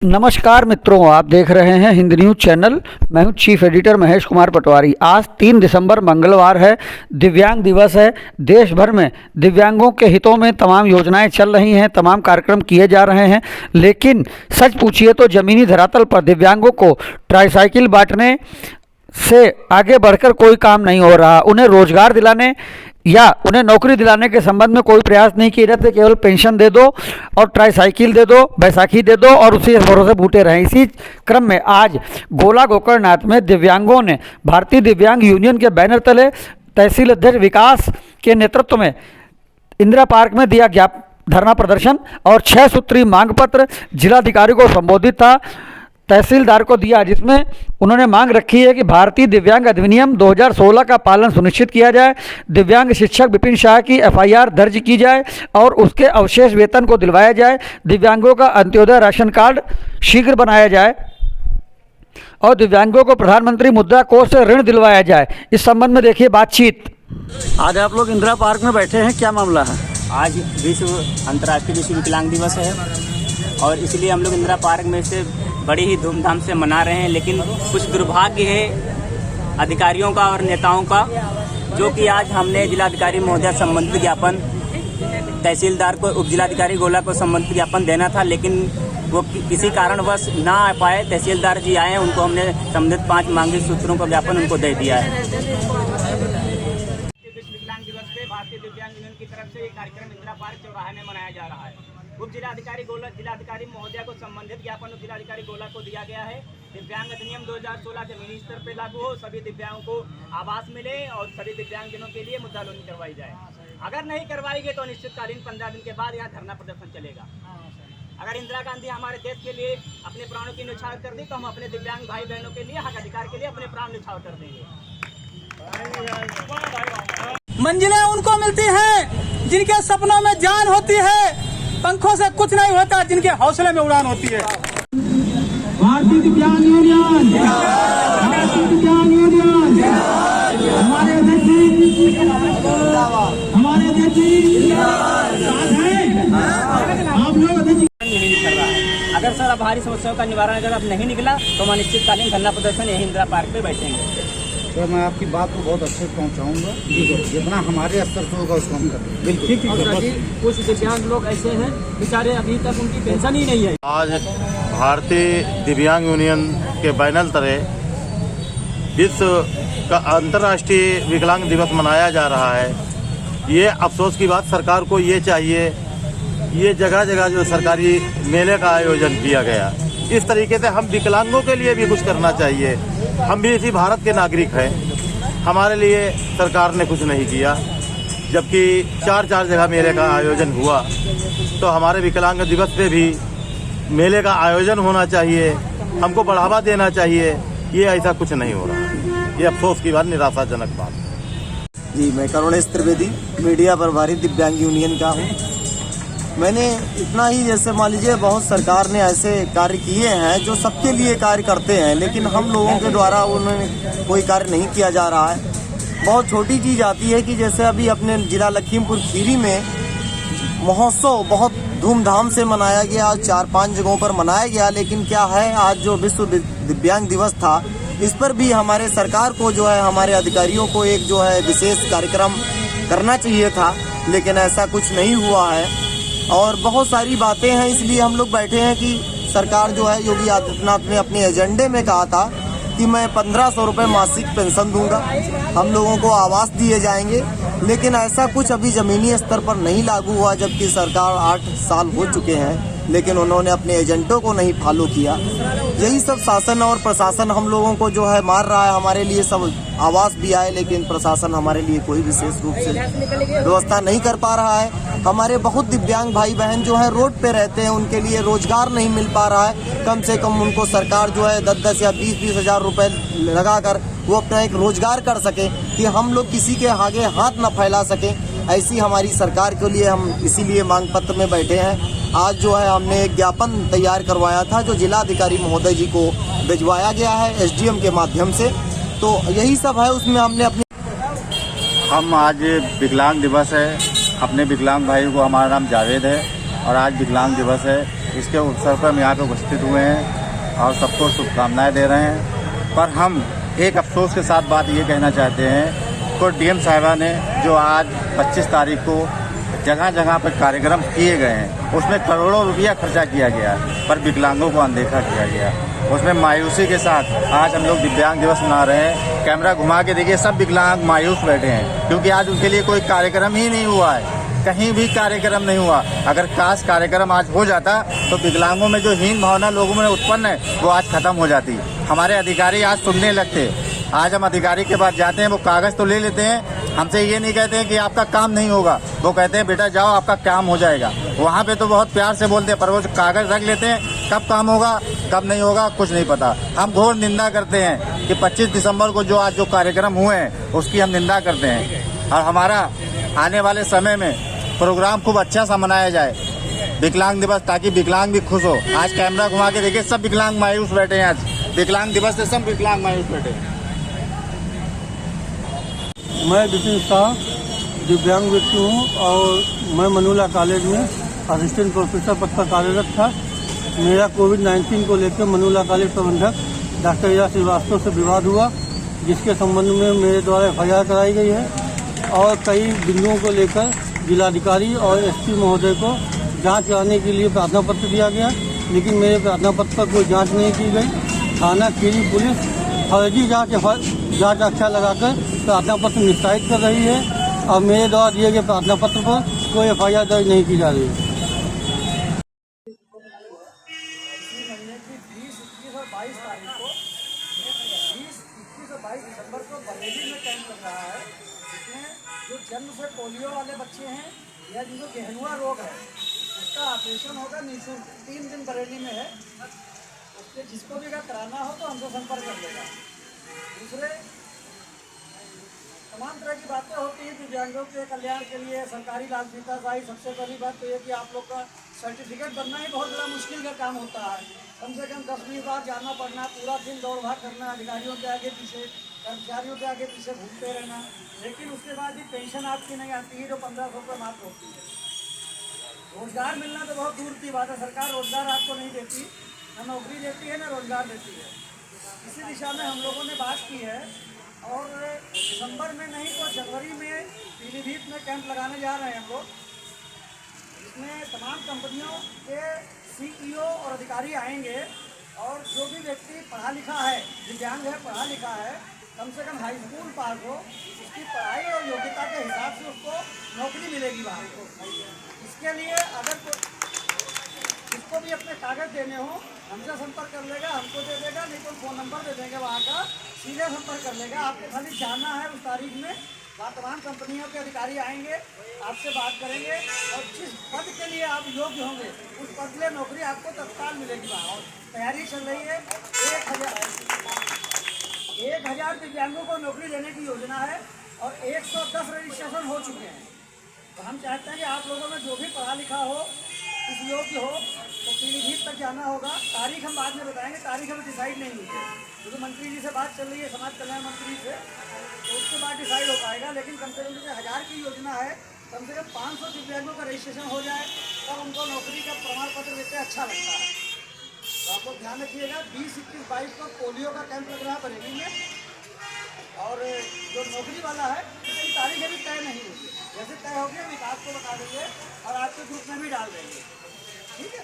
नमस्कार मित्रों, आप देख रहे हैं हिंद न्यूज़ चैनल। मैं हूं चीफ एडिटर महेश कुमार पटवारी। आज 3 दिसंबर मंगलवार है, दिव्यांग दिवस है। देश भर में दिव्यांगों के हितों में तमाम योजनाएं चल रही हैं, तमाम कार्यक्रम किए जा रहे हैं, लेकिन सच पूछिए तो ज़मीनी धरातल पर दिव्यांगों को ट्राईसाइकिल बांटने से आगे बढ़कर कोई काम नहीं हो रहा। उन्हें रोजगार दिलाने या उन्हें नौकरी दिलाने के संबंध में कोई प्रयास नहीं किए जाते। केवल पेंशन दे दो और ट्राईसाइकिल दे दो, बैसाखी दे दो और उसी भरोसे बूटे रहें। इसी क्रम में आज गोला गोकर्णनाथ में दिव्यांगों ने भारतीय दिव्यांग यूनियन के बैनर तले तहसील अध्यक्ष विकास के नेतृत्व में इंदिरा पार्क में दिया धरना प्रदर्शन और 6 सूत्री मांग पत्र जिलाधिकारी को संबोधित था, तहसीलदार को दिया, जिसमें उन्होंने मांग रखी है कि भारतीय दिव्यांग अधिनियम 2016 का पालन सुनिश्चित किया जाए, दिव्यांग शिक्षक विपिन शाह की एफआईआर दर्ज की जाए और उसके अवशेष वेतन को दिलवाया जाए, दिव्यांगों का अंत्योदय राशन कार्ड शीघ्र बनाया जाए और दिव्यांगों को प्रधानमंत्री मुद्रा कोष से ऋण दिलवाया जाए। इस संबंध में देखिए बातचीत। आज आप लोग इंदिरा पार्क में बैठे हैं, क्या मामला है? आज अंतर्राष्ट्रीय विश्व विकलांग दिवस है और इसलिए हम लोग इंदिरा पार्क में इसे बड़ी ही धूमधाम से मना रहे हैं। लेकिन कुछ दुर्भाग्य है अधिकारियों का और नेताओं का, जो कि आज हमने जिलाधिकारी महोदय संबंधित ज्ञापन, तहसीलदार को, उप जिलाधिकारी गोला को संबंधित ज्ञापन देना था, लेकिन वो किसी कारणवश ना आ पाए। तहसीलदार जी आए हैं, उनको हमने संबंधित 5 मांगी सूत्रों का ज्ञापन उनको दे दिया है। विश्व विकलांग दिवस पे भारतीय दिव्यांग यूनियन की तरफ से ये कार्यक्रम इंदिरा पार्क चौराहे में मनाया जा रहा है। उप जिलाधिकारी गोला, जिलाधिकारी महोदया को संबंधित ज्ञापन उप जिलाधिकारी गोला को दिया गया है। दिव्यांग अधिनियम 2016 जमीनी स्तर पर लागू हो, सभी दिव्यांगों को आवास मिले और सभी दिव्यांगजनों के लिए मुद्दा लोनी करवाई जाए। अगर नहीं करवाई गई तो अनिश्चितकालीन 15 दिन के बाद यहाँ धरना प्रदर्शन चलेगा। अगर इंदिरा गांधी हमारे देश के लिए अपने प्राणों की न्यौछावर कर दी तो हम अपने दिव्यांग भाई बहनों के लिए हक अधिकार के लिए अपने प्राण न्यौछावर कर देंगे। मंजिलें उनको मिलती हैं जिनके सपनों में जान होती है, पंखों से कुछ नहीं होता जिनके हौसले में उड़ान होती है। भारतीय दिव्यांग यूनियन, भारतीय दिव्यांग यूनियन, हमारे आप लोग नहीं निकल रहा है। अगर सर भारी समस्याओं का निवारण अगर अब नहीं निकला तो हम अनिश्चितकालीन धरना प्रदर्शन यही इंदिरा पार्क पे बैठेंगे। तो मैं आपकी बात को बहुत अच्छे से पहुँचाऊँगा, जितना हमारे स्तर से होगा उसको हम करेंगे। बिल्कुल ठीक है। कुछ दिव्यांग लोग ऐसे हैं बेचारे अभी तक उनकी पेंशन ही नहीं है। आज भारतीय दिव्यांग यूनियन के बैनर तले विश्व का अंतर्राष्ट्रीय विकलांग दिवस मनाया जा रहा है। ये अफसोस की बात, सरकार को ये चाहिए, ये जगह जगह जो सरकारी मेले का आयोजन किया गया, इस तरीके से हम विकलांगों के लिए भी कुछ करना चाहिए। हम भी इसी भारत के नागरिक हैं, हमारे लिए सरकार ने कुछ नहीं किया। जबकि 4 जगह मेले का आयोजन हुआ, तो हमारे विकलांग दिवस पे भी मेले का आयोजन होना चाहिए, हमको बढ़ावा देना चाहिए। ये ऐसा कुछ नहीं हो रहा है, ये अफसोस की बात, निराशाजनक बात। जी, मैं करुणेश त्रिवेदी, मीडिया प्रभारी दिव्यांग यूनियन का हूँ। मैंने इतना ही, जैसे मान लीजिए बहुत सरकार ने ऐसे कार्य किए हैं जो सबके लिए कार्य करते हैं, लेकिन हम लोगों के द्वारा उन्होंने कोई कार्य नहीं किया जा रहा है। बहुत छोटी चीज़ आती है कि जैसे अभी अपने जिला लखीमपुर खीरी में महोत्सव बहुत धूमधाम से मनाया गया, 4-5 जगहों पर मनाया गया, लेकिन क्या है, आज जो विश्व दिव्यांग दिवस था, इस पर भी हमारे सरकार को जो है, हमारे अधिकारियों को एक जो है विशेष कार्यक्रम करना चाहिए था, लेकिन ऐसा कुछ नहीं हुआ है। और बहुत सारी बातें हैं, इसलिए हम लोग बैठे हैं कि सरकार जो है, योगी आदित्यनाथ ने अपने एजेंडे में कहा था कि मैं 1500 रुपये मासिक पेंशन दूंगा, हम लोगों को आवास दिए जाएंगे, लेकिन ऐसा कुछ अभी ज़मीनी स्तर पर नहीं लागू हुआ। जबकि सरकार 8 साल हो चुके हैं, लेकिन उन्होंने अपने एजेंटों को नहीं फॉलो किया। यही सब शासन और प्रशासन हम लोगों को जो है मार रहा है। हमारे लिए सब आवास भी आए, लेकिन प्रशासन हमारे लिए कोई विशेष रूप से व्यवस्था नहीं कर पा रहा है। हमारे बहुत दिव्यांग भाई बहन जो है रोड पे रहते हैं, उनके लिए रोजगार नहीं मिल पा रहा है। कम से कम उनको सरकार जो है 10-10 या 20-20 हज़ार रुपये लगाकर वो अपना एक रोजगार कर सके, कि हम लोग किसी के आगे हाथ न फैला सकें। ऐसी हमारी सरकार के लिए हम इसीलिए मांग पत्र में बैठे हैं। आज जो है हमने एक ज्ञापन तैयार करवाया था, जो जिलाधिकारी महोदय जी को भिजवाया गया है एसडीएम के माध्यम से। तो यही सब है, उसमें हमने अपनी हम आज विकलांग दिवस है, अपने विकलांग भाई को, हमारा नाम जावेद है और आज विकलांग दिवस है। इसके अवसर पर हम यहाँ पे उपस्थित हुए हैं और सबको शुभकामनाएं दे रहे हैं। पर हम एक अफसोस के साथ बात ये कहना चाहते हैं तो डीएम साहिबा ने जो आज 25 तारीख को जगह जगह पर कार्यक्रम किए गए हैं उसमें करोड़ों रुपया खर्चा किया गया, पर विकलांगों को अनदेखा किया गया। उसमें मायूसी के साथ आज हम लोग दिव्यांग दिवस मना रहे हैं। कैमरा घुमा के देखिए, सब विकलांग मायूस बैठे हैं क्योंकि आज उनके लिए कोई कार्यक्रम ही नहीं हुआ है, कहीं भी कार्यक्रम नहीं हुआ। अगर काश कार्यक्रम आज हो जाता तो विकलांगों में जो हीन भावना लोगों में उत्पन्न है वो आज खत्म हो जाती। हमारे अधिकारी आज सुनने लगते। आज हम अधिकारी के पास जाते हैं, वो कागज़ तो ले लेते हैं, हमसे ये नहीं कहते हैं कि आपका काम नहीं होगा, वो कहते हैं बेटा जाओ आपका काम हो जाएगा। वहाँ पे तो बहुत प्यार से बोलते हैं, पर वो कागज़ रख लेते हैं, कब काम होगा कब नहीं होगा कुछ नहीं पता। हम घोर निंदा करते हैं कि 25 दिसंबर को जो आज जो कार्यक्रम हुए हैं उसकी हम निंदा करते हैं और हमारा आने वाले समय में प्रोग्राम खूब अच्छा सा मनाया जाए विकलांग दिवस, ताकि विकलांग भी खुश हो। आज कैमरा घुमा के देखिए, सब विकलांग मायूस बैठे हैं। आज विकलांग दिवस से सब विकलांग मायूस बैठे हैं। मैं विपिन शाह दिव्यांग व्यक्ति हूँ और मैं मनोला कॉलेज में असिस्टेंट प्रोफेसर पद पर कार्यरत था। मेरा कोविड-19 को लेकर मनोला कॉलेज प्रबंधक डॉक्टर या श्रीवास्तव से विवाद हुआ, जिसके संबंध में मेरे द्वारा FIR कराई गई है और कई बिंदुओं को लेकर जिलाधिकारी और SP महोदय को जांच कराने के लिए प्रार्थना पत्र दिया गया, लेकिन मेरे प्रार्थना पत्र पर कोई जांच नहीं की गई। थाना खीरी पुलिस फर्जी जांच आख्या लगाकर प्रार्थना पत्र निस्तारित कर रही है और मेरे द्वारा दिए गए प्रार्थना पत्र पर कोई FIR दर्ज नहीं की जा रही है। दिसंबर को बरेली में कैंप लग रहा है, जिसमें जो जन्म से पोलियो वाले बच्चे हैं या जिनको गेहनुआ रोग है उसका ऑपरेशन होगा निःशुल्क। 3 दिन बरेली में है, उसके जिसको भी अगर कराना हो तो हमसे संपर्क कर लेगा। दूसरे तमाम तरह की बातें होती हैं दिव्यांगों के कल्याण के लिए। सरकारी लाल फीताशाही, सबसे पहली बात तो ये कि आप लोग का सर्टिफिकेट बनना ही बहुत बड़ा मुश्किल का काम होता है। कम से कम 10-20 बार जाना पड़ना, पूरा दिन दौड़ भाग करना, अधिकारियों के आगे पीछे, कर्मचारियों के आगे पीछे घूमते रहना, लेकिन उसके बाद भी पेंशन आपकी नहीं आती है जो 1500 रुपये मात्र होती है। रोजगार मिलना तो बहुत दूर की बात है, सरकार रोजगार आपको नहीं देती, न नौकरी देती है न रोजगार देती है। इसी दिशा में हम लोगों ने बात की है और दिसंबर में नहीं तो जनवरी में पीलीभीत में कैंप लगाने जा रहे हैं हम लोग, जिसमें तमाम कंपनियों के CEO और अधिकारी आएंगे और जो भी व्यक्ति पढ़ा लिखा है, दिव्यांग है, पढ़ा लिखा है, कम से कम हाई स्कूल पास हो, उसकी पढ़ाई और योग्यता के हिसाब से उसको नौकरी मिलेगी वहाँ को। इसके लिए अगर जिसको भी अपने कागज़ देने हो हमसे संपर्क कर लेगा, हमको दे देगा, नहीं तो फ़ोन नंबर दे देंगे वहाँ का, सीधे संपर्क कर लेगा। आपको खाली जाना है उस तारीख में, वहाँ तमाम कंपनियों के अधिकारी आएंगे, आपसे बात करेंगे और जिस पद के लिए आप योग्य होंगे उस पद के लिए नौकरी आपको तत्काल मिलेगी वहाँ। और तैयारी चल रही है, 1000 दिव्यांगों को नौकरी देने की योजना है और 110 रजिस्ट्रेशन हो चुके हैं। तो हम चाहते हैं कि आप लोगों में जो भी पढ़ा लिखा हो, इस योग्य हो, तो पीलीभीत तक जाना होगा। तारीख हम बाद में बताएंगे, तारीख अभी डिसाइड नहीं हुई है क्योंकि मंत्री जी से बात चल रही है, समाज कल्याण मंत्री से, तो उसके बाद डिसाइड हो पाएगा। लेकिन कम से कम जैसे 1000 की योजना है, कम से कम 500 दिव्यांगों का रजिस्ट्रेशन हो जाए तब उनको नौकरी का प्रमाण पत्र देते अच्छा लगता है। तो आप लोग ध्यान रखिएगा, 20, 21, 22 को पोलियो का कैंप लग रहा है बरेली में और जो नौकरी वाला है उसकी तारीख अभी तय नहीं हुई है। जैसे तय होगी हम आपको बता देंगे और आपके ग्रुप में भी डाल देंगे, ठीक है।